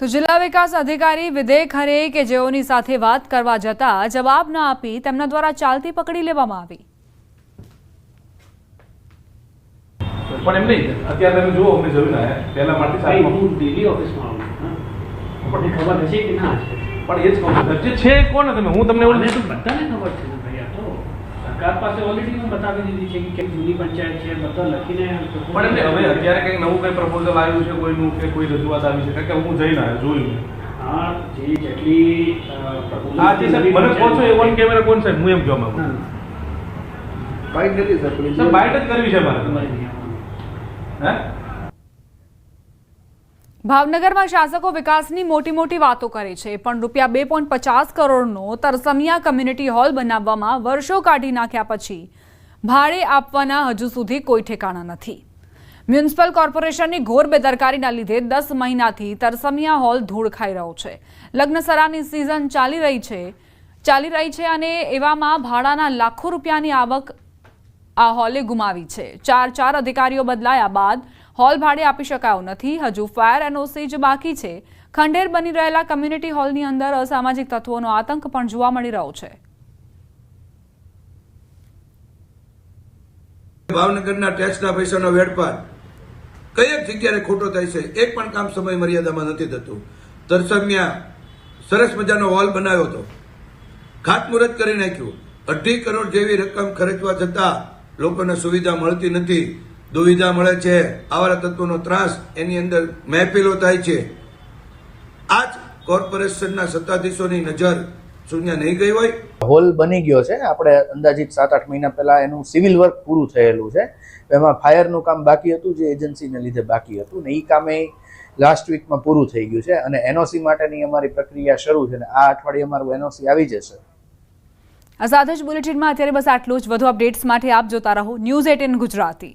તો જિલ્લા વિકાસ અધિકારી વિદય ખરે કે જેઓની સાથે વાત કરવા જતા જવાબ ન આપી તેમના દ્વારા ચાલતી પકડી લેવામાં આવી। પણ એમ નહીં અત્યારે તમે જુઓ અમને જરૂર ના પહેલા માટે સાહેબ હું ડેલી ઓફિસમાં આવું પણ ખબર હશે કે ના હશે પણ એ જ કહું જે છે કોણ તમે હું તમને એવું તો બધાને ખબર છે ભાઈ આ તો સરકાર પાસે ઓલરેડી મેં બતાવી દીધી છે કે જૂની પંચાયત છે બધા લખીને પણ એમને હવે અત્યારે કંઈક નવું કંઈ પ્રપોઝલ આવ્યું છે કોઈનું કે કોઈ રજૂઆત આવી છે કારણ કે હું જઈને આવ્યો જોયું હા જે જેટલી આ જે સાહેબ મને કહો છો એ ઓન કેમેરા કોણ સાહેબ હું એમ કહું બાઇટ નથી સર બાઇટ જ કરવી છે મારે ભાવનગરમાં શાસકો વિકાસની મોટી વાતો કરે છે પણ રૂપિયા 2.50 કરોડનો તરસમિયા કમ્યુનિટી હોલ બનાવવામાં વર્ષો કાઢી નાખ્યા પછી ભાડે આપવાના હજુ સુધી કોઈ ઠેકાણા નથી। મ્યુનિસિપલ કોર્પોરેશનની ઘોર બેદરકારીના લીધે 10 મહિનાથી તરસમિયા હોલ ધૂળ ખાઈ રહ્યો છે। લગ્નસરાની સિઝન ચાલી રહી છે અને એવામાં ભાડાના લાખો રૂપિયાની આવક આ હોલે ગુમાવી છે। ચાર અધિકારીઓ બદલાયા બાદ હોલ ભાડે આપી શકાયો નથી। હજુ ફાયર એનઓસી જ બાકી છે। ખંડેર બની રહેલા કમ્યુનિટી હોલની અંદર અસામાજિક તત્વોનો આતંક પણ જોવા મળી રહ્યો છે। ભાવનગરના ટેક્સના પૈસાનો વેડફાટ કઈ જગ્યાએ ખોટો થાય છે એક પણ કામ સમય મર્યાદામાં નથી થતું। તરસમિયા સરસ મજાનો હોલ બનાવ્યો હતો, ખાતમુહૂર્ત કરી નાખ્યું, 2.5 કરોડ જેવી રકમ ખર્ચવા છતાં લોકોને સુવિધા મળતી નથી, દુવિધા મળે છે, આવારા તત્વોનો ત્રાસ એની અંદર મહેફિલો થાય છે। આ જ કોર્પોરેશનના સત્તાધીશોની નજર શૂન્ય નહીં ગઈ હોય। હોલ બની ગયો છે, આપણે અંદાજિત 7-8 મહિના પહેલા એનું સિવિલ વર્ક પૂરું થયેલું છે। એમાં ફાયરનું કામ બાકી હતું જે એજન્સીને લીધે બાકી હતું ને એ કામે લાસ્ટ વીકમાં પૂરું થઈ ગયું છે અને એનઓસી માટેની અમારી પ્રક્રિયા શરૂ છે અને આ અઠવાડિયે અમારું એનઓસી આવી જશે। આ સાથે જ બુલેટિનમાં અત્યારે બસ આટલું જ। વધુ અપડેટ્સ માટે આપ જોતા રહો News 18 ગુજરાતી।